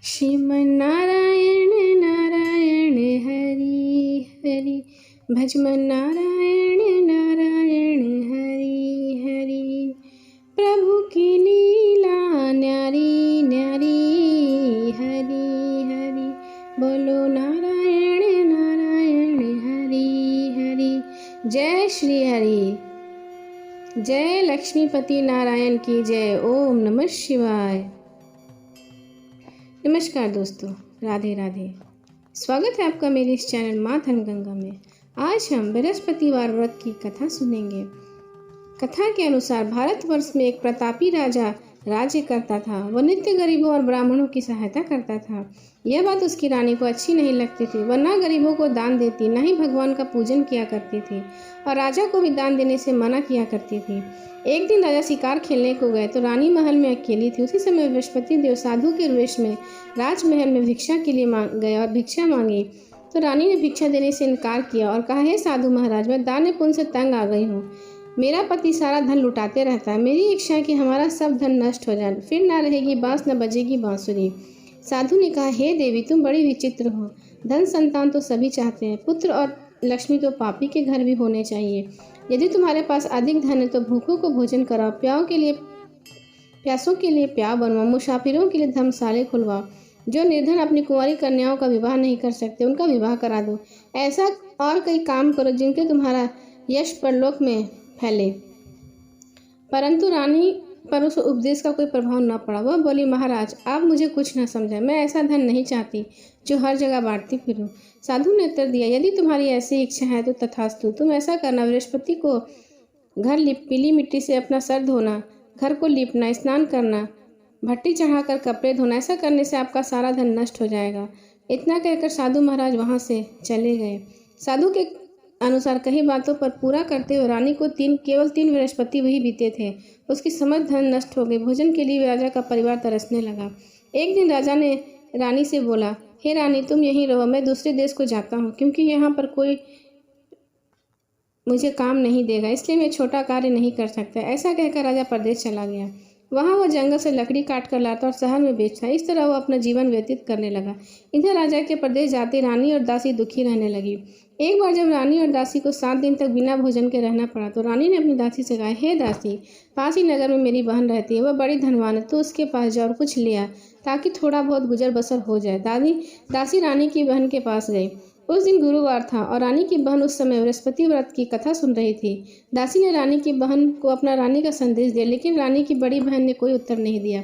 श्रीमन्नारायण नारायण हरि हरि, भजमन नारायण नारायण हरि हरि। प्रभु की लीला न्यारी न्यारी, हरि हरि बोलो नारायण नारायण हरि हरि। जय श्री हरि, जय लक्ष्मीपति नारायण की जय। ओम नमः शिवाय। नमस्कार दोस्तों, राधे राधे। स्वागत है आपका मेरे इस चैनल माँ धर्मगंगा में। आज हम बृहस्पतिवार व्रत की कथा सुनेंगे। कथा के अनुसार भारतवर्ष में एक प्रतापी राजा राज्य करता था। वह नित्य गरीबों और ब्राह्मणों की सहायता करता था। यह बात उसकी रानी को अच्छी नहीं लगती थी। वह न गरीबों को दान देती, न ही भगवान का पूजन किया करती थी और राजा को भी दान देने से मना किया करती थी। एक दिन राजा शिकार खेलने को गए तो रानी महल में अकेली थी। उसी समय बृहस्पति देव साधु के वेश में राजमहल में भिक्षा के लिए गए और भिक्षा मांगी तो रानी ने भिक्षा देने से इनकार किया और कहा, हे साधु महाराज, मैं दान पुण्य से तंग आ गई हूँ। मेरा पति सारा धन लुटाते रहता है। मेरी इच्छा है कि हमारा सब धन नष्ट हो जाए, फिर ना रहेगी बांस न बजेगी बांसुरी। साधु ने कहा, हे देवी, तुम बड़ी विचित्र हो। धन संतान तो सभी चाहते हैं, पुत्र और लक्ष्मी तो पापी के घर भी होने चाहिए। यदि तुम्हारे पास अधिक धन है तो भूखों को भोजन कराओ, प्यासों के लिए प्याव बनवाओ, मुसाफिरों के लिए धर्मशाले खुलवाओ। जो निर्धन अपनी कुंवारी कन्याओं का विवाह नहीं कर सकते उनका विवाह करा दो। ऐसा और कई काम करो जिनके तुम्हारा यश परलोक में फैले। परंतु रानी पर उस उपदेश का कोई प्रभाव न पड़ा। वह बोली, महाराज, आप मुझे कुछ न समझे। मैं ऐसा धन नहीं चाहती जो हर जगह बांटती फिरूं। साधु ने उत्तर दिया, यदि तुम्हारी ऐसी इच्छा है तो तथास्तु। तुम ऐसा करना, बृहस्पति को घर पीली मिट्टी से अपना सर धोना, घर को लीपना, स्नान करना, भट्टी चढ़ाकर कपड़े धोना। ऐसा करने से आपका सारा धन नष्ट हो जाएगा। इतना कहकर साधु महाराज वहां से चले गए। साधु के अनुसार कई बातों पर पूरा करते हुए रानी को केवल 3 बृहस्पति वही बीते थे। उसकी समस्त धन नष्ट हो गई। भोजन के लिए राजा का परिवार तरसने लगा। एक दिन राजा ने रानी से बोला, हे रानी, तुम यहीं रहो, मैं दूसरे देश को जाता हूँ, क्योंकि यहाँ पर कोई मुझे काम नहीं देगा, इसलिए मैं छोटा कार्य नहीं कर सकता। ऐसा कहकर राजा प्रदेश चला गया। वहाँ वह जंगल से लकड़ी काट कर लाता और शहर में बेचता। इस तरह वह अपना जीवन व्यतीत करने लगा। इधर राजा के प्रदेश जाते रानी और दासी दुखी रहने लगी। एक बार जब रानी और दासी को 7 दिन तक बिना भोजन के रहना पड़ा तो रानी ने अपनी दासी से कहा, हे दासी, पास ही नगर में मेरी बहन रहती है, वह बड़ी धनवान है, तो उसके पास जा और कुछ ले आ ताकि थोड़ा बहुत गुजर बसर हो जाए। दासी रानी की बहन के पास गई। उस दिन गुरुवार था और रानी की बहन उस समय बृहस्पति व्रत की कथा सुन रही थी। दासी ने रानी की बहन को अपना रानी का संदेश दिया, लेकिन रानी की बड़ी बहन ने कोई उत्तर नहीं दिया।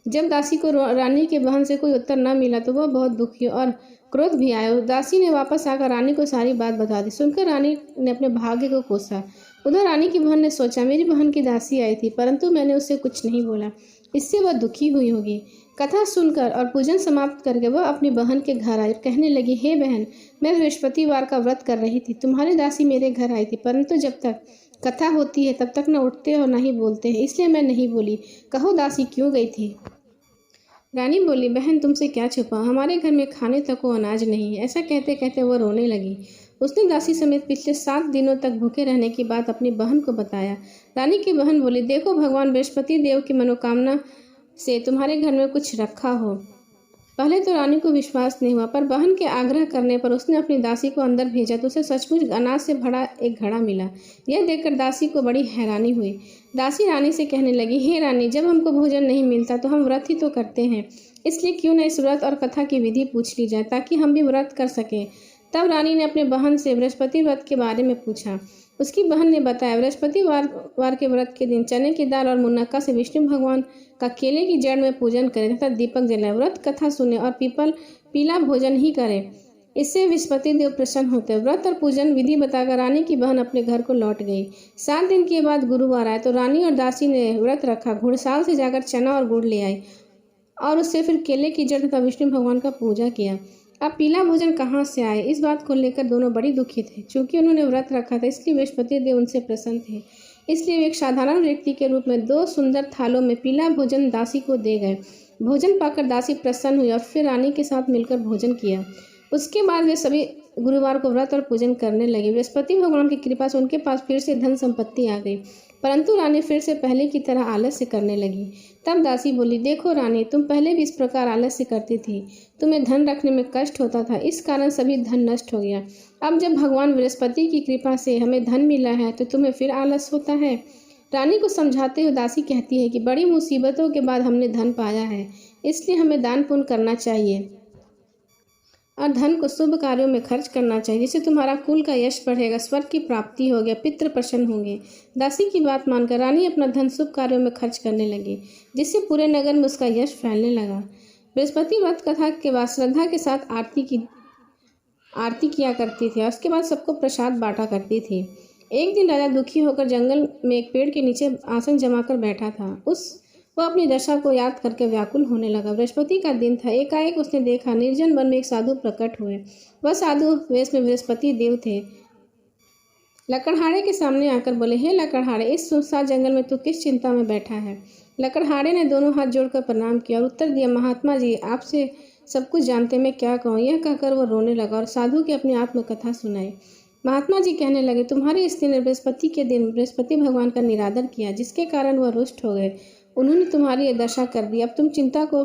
जब दासी को रानी के बहन से कोई उत्तर न मिला तो वह बहुत दुखी और क्रोध भी आया। दासी ने वापस आकर रानी को सारी बात बता दी। सुनकर रानी ने अपने भाग्य को कोसा। उधर रानी की बहन ने सोचा, मेरी बहन की दासी आई थी, परंतु मैंने उससे कुछ नहीं बोला, इससे वह दुखी हुई होगी। कथा सुनकर और पूजन समाप्त करके वह अपनी बहन के घर आई और कहने लगी, हे बहन, मैं बृहस्पतिवार का व्रत कर रही थी। तुम्हारी दासी मेरे घर आई थी, परंतु जब तक कथा होती है तब तक न उठते और न ही बोलते हैं, इसलिए मैं नहीं बोली। कहो दासी क्यों गई थी? रानी बोली, बहन, तुमसे क्या छुपा, हमारे घर में खाने तक को अनाज नहीं है। ऐसा कहते कहते वह रोने लगी। उसने दासी समेत पिछले 7 दिनों तक भूखे रहने की बात अपनी बहन को बताया। रानी की बहन बोली, देखो, भगवान बृहस्पति देव की मनोकामना से तुम्हारे घर में कुछ रखा हो। पहले तो रानी को विश्वास नहीं हुआ, पर बहन के आग्रह करने पर उसने अपनी दासी को अंदर भेजा तो उसे सचमुच अनाज से भरा एक घड़ा मिला। यह देखकर दासी को बड़ी हैरानी हुई। दासी रानी से कहने लगी, हे रानी, जब हमको भोजन नहीं मिलता तो हम व्रत ही तो करते हैं, इसलिए क्यों न इस व्रत और कथा की विधि पूछ ली जाए ताकि हम भी व्रत कर सकें। तब रानी ने अपने बहन से बृहस्पति व्रत के बारे में पूछा। उसकी बहन ने बताया, बृहस्पतिवार के व्रत के दिन चने की दाल और मुनक्का से विष्णु भगवान का केले की जड़ में पूजन करें तथा दीपक जलाएं, व्रत कथा सुने और पीला भोजन ही करें। इससे बृहस्पति देव प्रसन्न होते हैं। व्रत और पूजन विधि बताकर रानी की बहन अपने घर को लौट गई। 7 दिन के बाद गुरुवार आए तो रानी और दासी ने व्रत रखा। घुड़साल से जाकर चना और गुड़ ले आई और उससे फिर केले की जड़ तथा विष्णु भगवान का पूजा किया। अब पीला भोजन कहाँ से आए, इस बात को लेकर दोनों बड़ी दुखी थे। चूंकि उन्होंने व्रत रखा था इसलिए बृहस्पति देव उनसे प्रसन्न थे, इसलिए वे एक साधारण व्यक्ति के रूप में 2 सुंदर थालों में पीला भोजन दासी को दे गए। भोजन पाकर दासी प्रसन्न हुई और फिर रानी के साथ मिलकर भोजन किया। उसके बाद वे सभी गुरुवार को व्रत और पूजन करने लगे। बृहस्पति भगवान की कृपा से उनके पास फिर से धन संपत्ति आ गई, परंतु रानी फिर से पहले की तरह आलस्य करने लगी। तब दासी बोली, देखो रानी, तुम पहले भी इस प्रकार आलस्य करती थी। तुम्हें धन रखने में कष्ट होता था, इस कारण सभी धन नष्ट हो गया। अब जब भगवान बृहस्पति की कृपा से हमें धन मिला है तो तुम्हें फिर आलस होता है। रानी को समझाते हुए दासी कहती है कि बड़ी मुसीबतों के बाद हमने धन पाया है, इसलिए हमें दान पुण्य करना चाहिए और धन को शुभ कार्यों में खर्च करना चाहिए, जिससे तुम्हारा कुल का यश बढ़ेगा, स्वर्ग की प्राप्ति होगी, पितृ प्रसन्न होंगे। दासी की बात मानकर रानी अपना धन शुभ कार्यों में खर्च करने लगी, जिससे पूरे नगर में उसका यश फैलने लगा। बृहस्पति व्रत कथा के बाद श्रद्धा के साथ आरती किया करती थी और उसके बाद सबको प्रसाद बांटा करती थी। एक दिन राजा दुखी होकर जंगल में एक पेड़ के नीचे आसन जमाकर बैठा था। वह अपनी दशा को याद करके व्याकुल होने लगा। बृहस्पति का दिन था। एकाएक उसने देखा निर्जन वन में एक साधु प्रकट हुए। वह साधु वेश में बृहस्पति देव थे। लकड़हारे के सामने आकर बोले, हे लकड़हारे, इस सुनसान जंगल में तू किस चिंता में बैठा है? लकड़हारे ने दोनों हाथ जोड़कर प्रणाम किया और उत्तर दिया, महात्मा जी, आपसे सब कुछ जानते मैं क्या कहूँ। यह कहकर वह रोने लगा और साधु की अपनी आत्मकथा सुनाई। महात्मा जी कहने लगे, तुम्हारी स्त्री ने बृहस्पति के दिन बृहस्पति भगवान का निरादर किया, जिसके कारण वह रुष्ट हो गए। उन्होंने तुम्हारी यह दशा कर दी। अब तुम चिंता को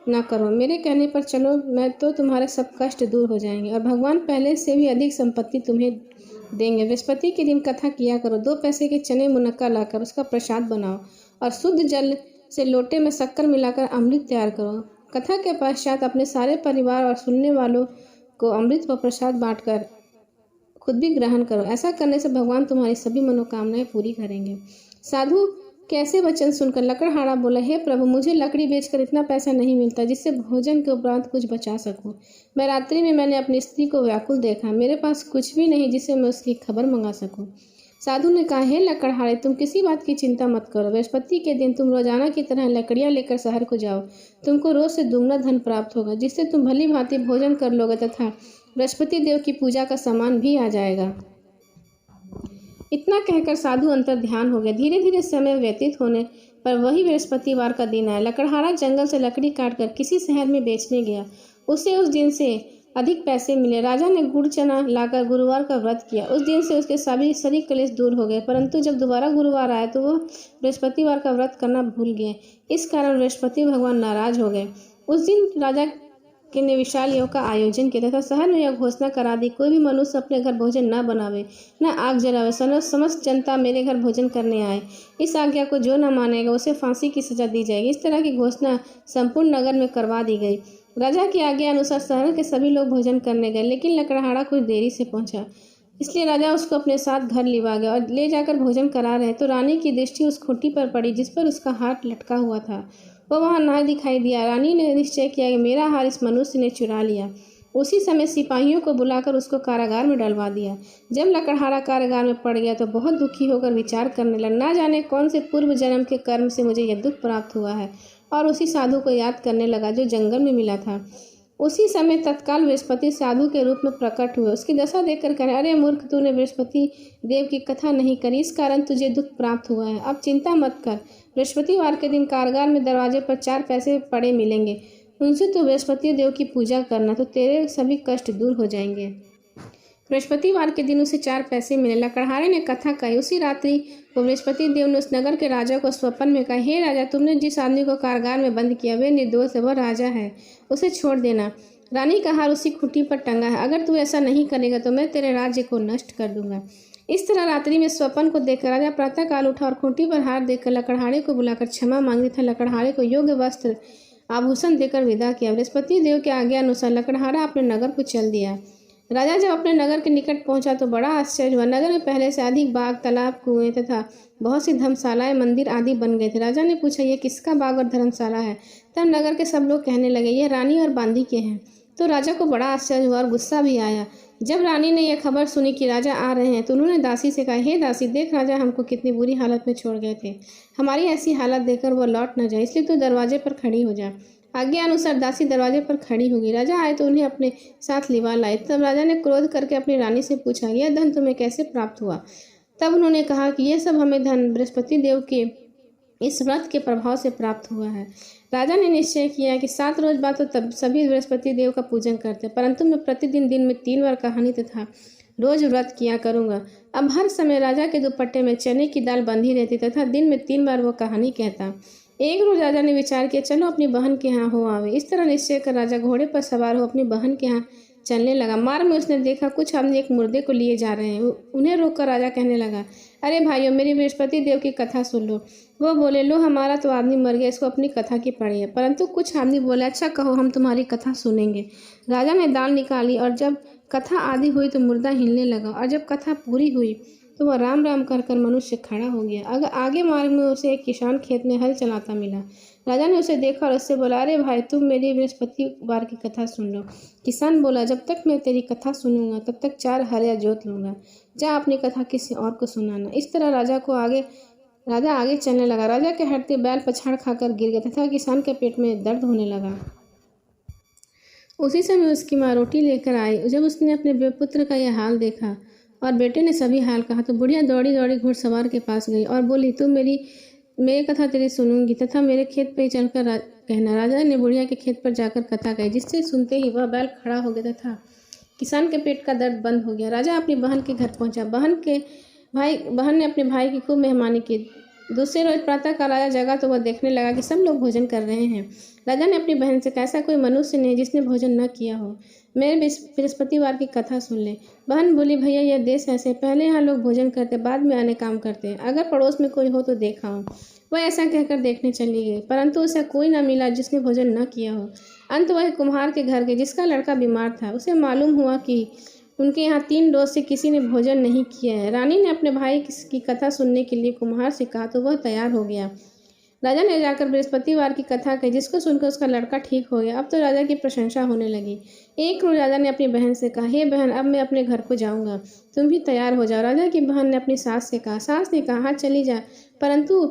न करो, मेरे कहने पर चलो, मैं तो तुम्हारे सब कष्ट दूर हो जाएंगे और भगवान पहले से भी अधिक संपत्ति तुम्हें देंगे। बृहस्पति के दिन कथा किया करो। 2 पैसे के चने मुनक्का लाकर उसका प्रसाद बनाओ और शुद्ध जल से लोटे में शक्कर मिलाकर अमृत तैयार करो। कथा के पश्चात अपने सारे परिवार और सुनने वालों को अमृत व प्रसाद बांटकर खुद भी ग्रहण करो। ऐसा करने से भगवान तुम्हारी सभी मनोकामनाएं पूरी करेंगे। साधु के ऐसे वचन सुनकर लकड़हारा बोला, हे प्रभु, मुझे लकड़ी बेचकर इतना पैसा नहीं मिलता जिससे भोजन के उपरांत कुछ बचा सकूं। मैं रात्रि में मैंने अपनी स्त्री को व्याकुल देखा। मेरे पास कुछ भी नहीं जिससे मैं उसकी खबर मंगा सकूं। साधु ने कहा, हे लकड़हारे, तुम किसी बात की चिंता मत करो। बृहस्पति के दिन तुम रोजाना की तरह लकड़ियां लेकर शहर को जाओ। तुमको रोज से दुगना धन प्राप्त होगा, जिससे तुम भली भांति भोजन कर लोगे तथा बृहस्पति देव की पूजा का सामान भी आ जाएगा। इतना कहकर साधु अंतर ध्यान हो गया। धीरे धीरे समय व्यतीत होने पर वही बृहस्पतिवार का दिन आया। लकड़हारा जंगल से लकड़ी काटकर किसी शहर में बेचने गया। उसे उस दिन से अधिक पैसे मिले। राजा ने गुड़ चना लाकर गुरुवार का व्रत किया। उस दिन से उसके सभी शरीर क्लेश दूर हो गए। परंतु जब दोबारा गुरुवार आया तो वह बृहस्पतिवार का व्रत करना भूल गए। इस कारण बृहस्पति भगवान नाराज हो गए। उस दिन राजा ने विशाल योग का आयोजन किया तथा शहर में यह घोषणा करा दी, कोई भी मनुष्य अपने घर भोजन न बनावे, न आग जलावे। समस्त जनता मेरे घर भोजन करने आए। इस आज्ञा को जो न मानेगा उसे फांसी की सजा दी जाएगी। इस तरह की घोषणा संपूर्ण नगर में करवा दी गई। राजा की आज्ञा अनुसार शहर के सभी लोग भोजन करने गए, लेकिन लकड़हारा कुछ देरी से पहुंचा, इसलिए राजा उसको अपने साथ घर लिवा गया और ले जाकर भोजन करा रहे तो रानी की दृष्टि उस खूंटी पर पड़ी जिस पर उसका हाथ लटका हुआ था। वह वहां ना दिखाई दिया। रानी ने निश्चय किया कि मेरा हार इस मनुष्य ने चुरा लिया। उसी समय सिपाहियों को बुलाकर उसको कारागार में डलवा दिया। जब लकड़हारा कारागार में पड़ गया तो बहुत दुखी होकर विचार करने लगा, ना जाने कौन से पूर्व जन्म के कर्म से मुझे यह दुख प्राप्त हुआ है, और उसी साधु को याद करने लगा जो जंगल में मिला था। उसी समय तत्काल बृहस्पति साधु के रूप में प्रकट हुए। उसकी दशा देखकर कहे, अरे मूर्ख, तूने बृहस्पति देव की कथा नहीं करी, इस कारण तुझे दुख प्राप्त हुआ है। अब चिंता मत कर। बृहस्पतिवार के दिन कारागार में दरवाजे पर 4 पैसे पड़े मिलेंगे। उनसे तो बृहस्पति देव की पूजा करना, तो तेरे सभी कष्ट दूर हो जाएंगे। बृहस्पतिवार के दिन उसे 4 पैसे मिले। लकड़हारे ने कथा कही। उसी रात्रि को बृहस्पति देव ने उस नगर के राजा को स्वप्न में कहा, हे राजा, तुमने जिस आदमी को कारागार में बंद किया वे निर्दोष है, वह राजा है, उसे छोड़ देना। रानी का हार उसी खूंटी पर टंगा है। अगर तू ऐसा नहीं करेगा तो मैं तेरे राज्य को नष्ट कर दूंगा। इस तरह रात्रि में स्वप्न को देखकर राजा प्रातःकाल उठा और खूंटी पर हार देखकर लकड़हारे को बुलाकर क्षमा मांगी था। लकड़हारे को योग्य वस्त्र आभूषण देकर विदा किया। बृहस्पति देव के आज्ञा अनुसार लकड़हारा अपने नगर को चल दिया। राजा जब अपने नगर के निकट पहुंचा तो बड़ा आश्चर्य हुआ। नगर में पहले से अधिक बाग, तालाब, कुएं तथा बहुत सी धर्मशालाएं, मंदिर आदि बन गए थे। राजा ने पूछा, यह किसका बाग और धर्मशाला है? तब नगर के सब लोग कहने लगे, यह रानी और बांदी के हैं। तो राजा को बड़ा आश्चर्य हुआ और गुस्सा भी आया। जब रानी ने यह खबर सुनी कि राजा आ रहे हैं तो उन्होंने दासी से कहा, हे दासी, देख राजा हमको कितनी बुरी हालत में छोड़ गए थे। हमारी ऐसी हालत देखकर वह लौट न जाए, इसलिए तू दरवाजे पर खड़ी हो जा। आज्ञा अनुसार दासी दरवाजे पर खड़ी होगी। राजा आए तो उन्हें अपने साथ लिवा लाए। तब राजा ने क्रोध करके अपनी रानी से पूछा, यह धन तुम्हें कैसे प्राप्त हुआ? तब उन्होंने कहा कि यह सब हमें धन बृहस्पति देव के इस व्रत के प्रभाव से प्राप्त हुआ है। राजा ने निश्चय किया कि 7 रोज बाद तो तब सभी बृहस्पति देव का पूजन करते, परंतु मैं प्रतिदिन दिन में 3 बार कहानी तथा रोज व्रत किया करूँगा। अब हर समय राजा के दुपट्टे में चने की दाल बंधी रहती तथा दिन में 3 बार वो कहानी कहता। एक रोज राजा ने विचार किया, चलो अपनी बहन के यहाँ हो आवे। इस तरह निश्चय कर राजा घोड़े पर सवार हो अपनी बहन के यहाँ चलने लगा। मार्ग में उसने देखा कुछ आदमी एक मुर्दे को लिए जा रहे हैं। उन्हें रोककर राजा कहने लगा, अरे भाइयों, मेरी बृहस्पति देव की कथा सुन लो। वो बोले, लो, हमारा तो आदमी मर गया, इसको अपनी कथा की पड़ी है। परंतु कुछ आदमी बोले, अच्छा कहो, हम तुम्हारी कथा सुनेंगे। राजा ने दाल निकाली और जब कथा आदि हुई तो मुर्दा हिलने लगा, और जब कथा पूरी हुई तो वह राम राम कर कर मनुष्य खड़ा हो गया। अगर आगे मार्ग में उसे एक किसान खेत में हल चलाता मिला। राजा ने उसे देखा और उससे बोला, अरे भाई, तुम मेरी बृहस्पतिवार की कथा सुन लो। किसान बोला, जब तक मैं तेरी कथा सुनूंगा तब तक 4 हरिया जोत लूंगा। जा अपनी कथा किसी और को सुनाना। इस तरह राजा आगे चलने लगा। राजा के हटते बैल पछाड़ खाकर गिर गया तथा किसान के पेट में दर्द होने लगा। उसी समय उसकी माँ रोटी लेकर आई। जब उसने अपने पुत्र का यह हाल देखा और बेटे ने सभी हाल कहा तो बुढ़िया दौड़ी दौड़ी घुड़सवार के पास गई और बोली, तुम मेरी कथा तेरी सुनूंगी तथा मेरे खेत पे चलकर कहना। राजा ने बुढ़िया के खेत पर जाकर कथा कही, जिससे सुनते ही वह बैल खड़ा हो गया तथा किसान के पेट का दर्द बंद हो गया। राजा अपनी बहन के घर पहुंचा। बहन ने अपने भाई की खूब मेहमानी की। दूसरे रोज प्रातःकाल राजा जगा तो वह देखने लगा कि सब लोग भोजन कर रहे हैं। राजा ने अपनी बहन से कहा, ऐसा कोई मनुष्य नहीं जिसने भोजन न किया हो, मेरे बृहस्पतिवार की कथा सुन ले। बहन बोली, भैया, यह देश ऐसे, पहले यहाँ लोग भोजन करते, बाद में अन्य काम करते हैं। अगर पड़ोस में कोई हो तो देखा हो। वह ऐसा कहकर देखने चली गई, परंतु उसे कोई न मिला जिसने भोजन न किया हो। अंत वह कुम्हार के घर गई, जिसका लड़का बीमार था। उसे मालूम हुआ कि उनके यहाँ 3 रोज से किसी ने भोजन नहीं किया है। रानी ने अपने भाई की कथा सुनने के लिए कुम्हार से कहा तो वह तैयार हो गया। राजा ने जाकर बृहस्पतिवार की कथा कही, जिसको सुनकर उसका लड़का ठीक हो गया। अब तो राजा की प्रशंसा होने लगी। एक रोज राजा ने अपनी बहन से कहा, हे बहन, अब मैं अपने घर को जाऊंगा, तुम भी तैयार हो जाओ। राजा की बहन ने अपनी सास से कहा। सास ने कहा, हाँ, चली जा, परंतु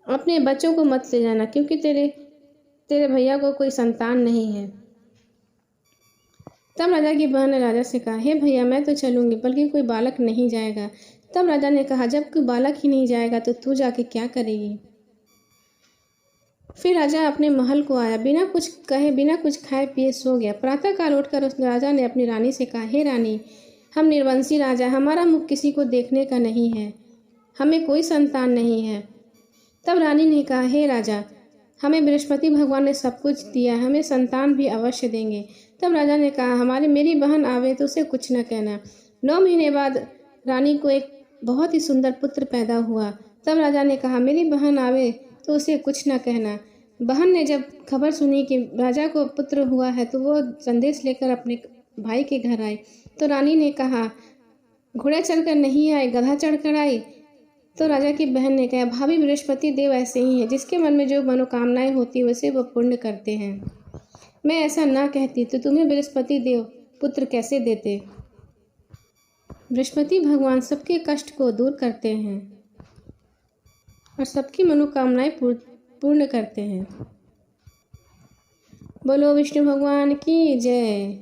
अपने बच्चों को मत ले जाना, क्योंकि तेरे भैया को कोई संतान नहीं है। तब राजा की बहन ने राजा से कहा, हे भैया, मैं तो चलूंगी, बल्कि कोई बालक नहीं जाएगा। तब राजा ने कहा, जब कोई बालक ही नहीं जाएगा तो तू जाके क्या करेगी। फिर राजा अपने महल को आया, बिना कुछ कहे, बिना कुछ खाए पिए सो गया। प्रातःकाल उठकर उस राजा ने अपनी रानी से कहा, हे रानी, हम निर्वंशी राजा, हमारा मुख किसी को देखने का नहीं है, हमें कोई संतान नहीं है। तब रानी ने कहा, हे राजा, हमें बृहस्पति भगवान ने सब कुछ दिया, हमें संतान भी अवश्य देंगे। तब राजा ने कहा, मेरी बहन आवे तो उसे कुछ न कहना। 9 महीने बाद रानी को एक बहुत ही सुंदर पुत्र पैदा हुआ। तब राजा ने कहा, मेरी बहन आवे तो उसे कुछ न कहना। बहन ने जब खबर सुनी कि राजा को पुत्र हुआ है तो वो संदेश लेकर अपने भाई के घर आई। तो रानी ने कहा, घोड़ा चढ़कर नहीं आए, गधा चढ़कर आई। तो राजा की बहन ने कहा, भाभी, बृहस्पति देव ऐसे ही हैं, जिसके मन में जो मनोकामनाएं होती वैसे वो पूर्ण करते हैं। मैं ऐसा ना कहती तो तुम्हें बृहस्पति देव पुत्र कैसे देते। बृहस्पति भगवान सबके कष्ट को दूर करते हैं और सबकी मनोकामनाएं पूर्ण करते हैं। बोलो विष्णु भगवान की जय।